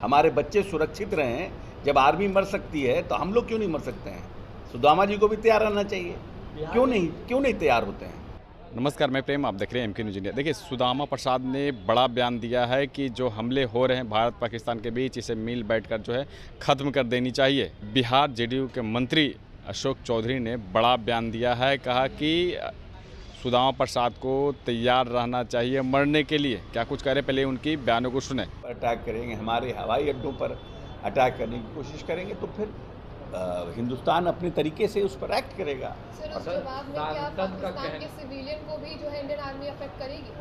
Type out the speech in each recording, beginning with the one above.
हमारे बच्चे सुरक्षित रहें। जब आर्मी मर सकती है तो हम लोग क्यों नहीं मर सकते हैं? सुदामा जी को भी तैयार रहना चाहिए। क्यों नहीं तैयार होते हैं? नमस्कार, मैं प्रेम, आप देख रहे हैं एमके न्यूज़ इंडिया। देखिए, सुदामा प्रसाद ने बड़ा बयान दिया है कि जो हमले हो रहे हैं भारत पाकिस्तान के बीच, इसे मिल बैठकर जो है ख़त्म कर देनी चाहिए। बिहार जेडीयू के मंत्री अशोक चौधरी ने बड़ा बयान दिया है, कहा कि सुदामा प्रसाद को तैयार रहना चाहिए मरने के लिए। क्या कुछ कह रहे, पहले उनकी बयानों को सुने। अटैक करेंगे, हमारे हवाई अड्डों पर अटैक करने की कोशिश करेंगे तो फिर हिंदुस्तान अपने तरीके से उस पर एक्ट करेगा। सर, उस जवाब में क्या पाकिस्तान के सिविलियन को भी जो है इंडियन आर्मी अफेक्ट करेगी?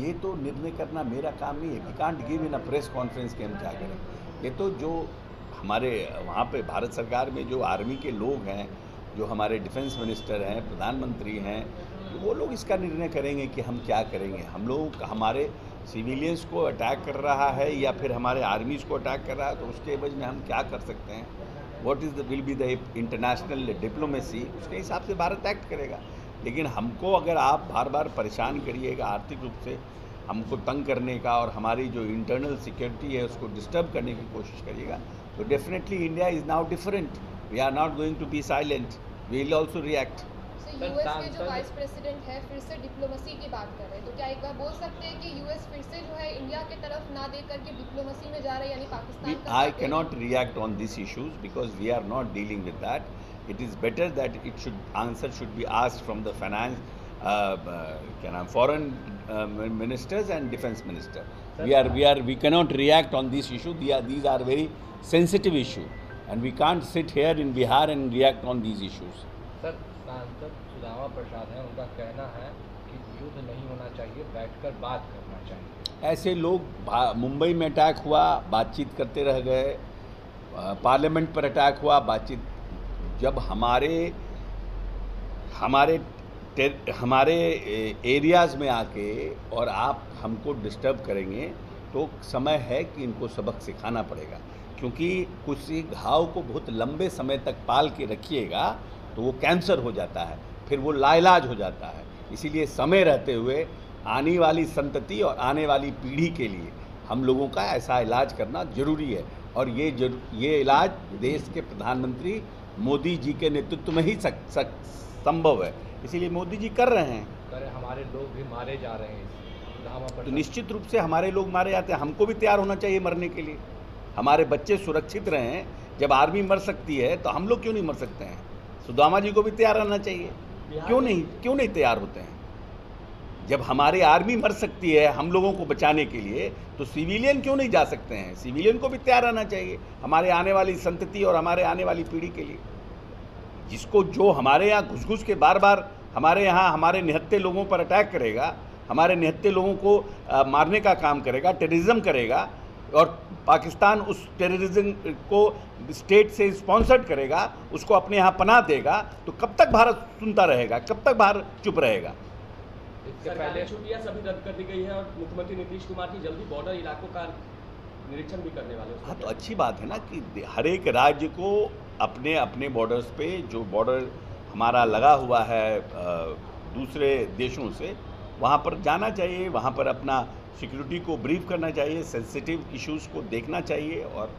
ये तो निर्णय करना मेरा काम नहीं है। We can't give in a press conference कि हम क्या करें। ये तो जो हमारे वहाँ पे भारत सरकार में जो आर्मी के लोग हैं, जो हमारे डिफेंस मिनिस्टर हैं, प्रधानमंत्री हैं, वो लोग इसका निर्णय करेंगे कि हम क्या करेंगे। हम लोग हमारे सिविलियंस को अटैक कर रहा है या फिर हमारे आर्मीज़ को अटैक कर रहा है तो उसके एवज में हम क्या कर सकते हैं, what is will be the international diplomacy, उसके हिसाब से भारत एक्ट करेगा। लेकिन हमको अगर आप बार बार परेशान करिएगा आर्थिक रूप से हमको तंग करने का और हमारी जो इंटरनल सिक्योरिटी है उसको डिस्टर्ब करने की कोशिश करिएगा तो definitely India is now different. We are not going to be silent, we will also react. US के जो वाइस प्रेसिडेंट है फिर से डिप्लोमेसी की बात कर रहे हैं, तो क्या एक बार बोल सकते हैं कि यूएस फिर से जो है इंडिया के तरफ ना दे करके डिप्लोमेसी में जा रहे हैं, यानी पाकिस्तान का I cannot react on these issues because we are not dealing with that. It is better that answer should be asked from the finance, foreign ministers and defense minister. We cannot react on this issue. These are very sensitive issue, and we can't sit here in Bihar and react on these issues. Sir, सांसद सुदामा प्रसाद हैं, उनका कहना है कि युद्ध नहीं होना चाहिए, बैठकर बात करना चाहिए। ऐसे लोग मुंबई में अटैक हुआ, बातचीत करते रह गए, पार्लियामेंट पर अटैक हुआ, बातचीत। जब हमारे एरियाज़ में आके और आप हमको डिस्टर्ब करेंगे तो समय है कि इनको सबक सिखाना पड़ेगा, क्योंकि कुछ घाव को बहुत लंबे समय तक पाल के रखिएगा तो वो कैंसर हो जाता है, फिर वो लाइलाज हो जाता है। इसीलिए समय रहते हुए आने वाली संतति और आने वाली पीढ़ी के लिए हम लोगों का ऐसा इलाज करना जरूरी है, और ये इलाज देश के प्रधानमंत्री मोदी जी के नेतृत्व में ही संभव है। इसीलिए मोदी जी कर रहे हैं। हमारे लोग भी मारे जा रहे हैं, तो निश्चित रूप से हमारे लोग मारे जाते हैं, हमको भी तैयार होना चाहिए मरने के लिए। हमारे बच्चे सुरक्षित रहें। जब आर्मी मर सकती है तो हम लोग क्यों नहीं मर सकते हैं? सुदामा जी को भी तैयार रहना चाहिए। क्यों नहीं तैयार होते हैं? जब हमारी आर्मी मर सकती है हम लोगों को बचाने के लिए तो सिविलियन क्यों नहीं जा सकते हैं? सिविलियन को भी तैयार रहना चाहिए हमारे आने वाली संतति और हमारे आने वाली पीढ़ी के लिए। जिसको जो हमारे यहाँ घुस के बार बार हमारे यहाँ हमारे निहत्थे लोगों पर अटैक करेगा, हमारे निहत्थे लोगों को मारने का काम करेगा, टेररिज्म करेगा, और पाकिस्तान उस टेररिज्म को स्टेट से स्पॉन्सर्ड करेगा, उसको अपने यहाँ पनाह देगा, तो कब तक भारत सुनता रहेगा? कब तक भारत चुप रहेगा? इससे पहले छुट्टियां सभी रद्द कर दी गई है और मुख्यमंत्री नीतीश कुमार की जल्दी बॉर्डर इलाकों का निरीक्षण भी करने वाले हैं। हाँ, तो अच्छी बात है ना कि हर एक राज्य को अपने अपने बॉर्डर्स पे, जो बॉर्डर हमारा लगा हुआ है दूसरे देशों से, वहाँ पर जाना चाहिए, वहाँ पर अपना सिक्योरिटी को ब्रीफ करना चाहिए, सेंसिटिव इश्यूज़ को देखना चाहिए और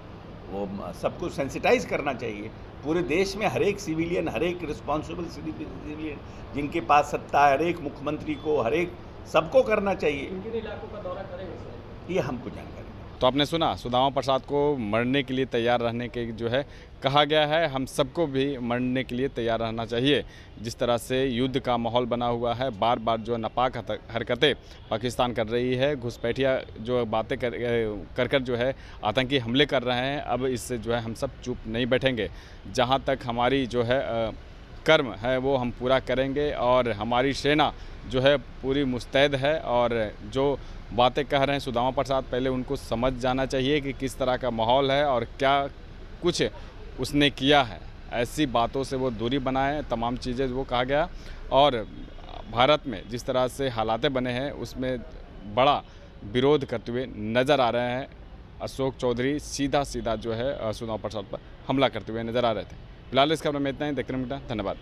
वो सबको सेंसिटाइज करना चाहिए। पूरे देश में हर एक सिविलियन, हर एक रिस्पॉन्सिबल सिविलियन जिनके पास सत्ता है, हर एक मुख्यमंत्री को, हर एक सबको करना चाहिए। किन इलाकों का दौरा करेंगे? ये हमको जानकारी। तो आपने सुना, सुदामा प्रसाद को मरने के लिए तैयार रहने के जो है कहा गया है। हम सबको भी मरने के लिए तैयार रहना चाहिए। जिस तरह से युद्ध का माहौल बना हुआ है, बार बार जो नापाक हरकतें पाकिस्तान कर रही है, घुसपैठिया जो बातें कर जो है आतंकी हमले कर रहे हैं, अब इससे जो है हम सब चुप नहीं बैठेंगे। जहाँ तक हमारी जो है कर्म है वो हम पूरा करेंगे, और हमारी सेना जो है पूरी मुस्तैद है। और जो बातें कह रहे हैं सुदामा प्रसाद, पहले उनको समझ जाना चाहिए कि किस तरह का माहौल है और क्या कुछ उसने किया है। ऐसी बातों से वो दूरी बनाए, तमाम चीज़ें वो कहा गया। और भारत में जिस तरह से हालातें बने हैं उसमें बड़ा विरोध करते हुए नज़र आ रहे हैं अशोक चौधरी। सीधा जो है सुदामा प्रसाद पर हमला करते हुए नज़र आ रहे थे। फिलहाल इस खबर में इतना ही। देखते रहिए, धन्यवाद।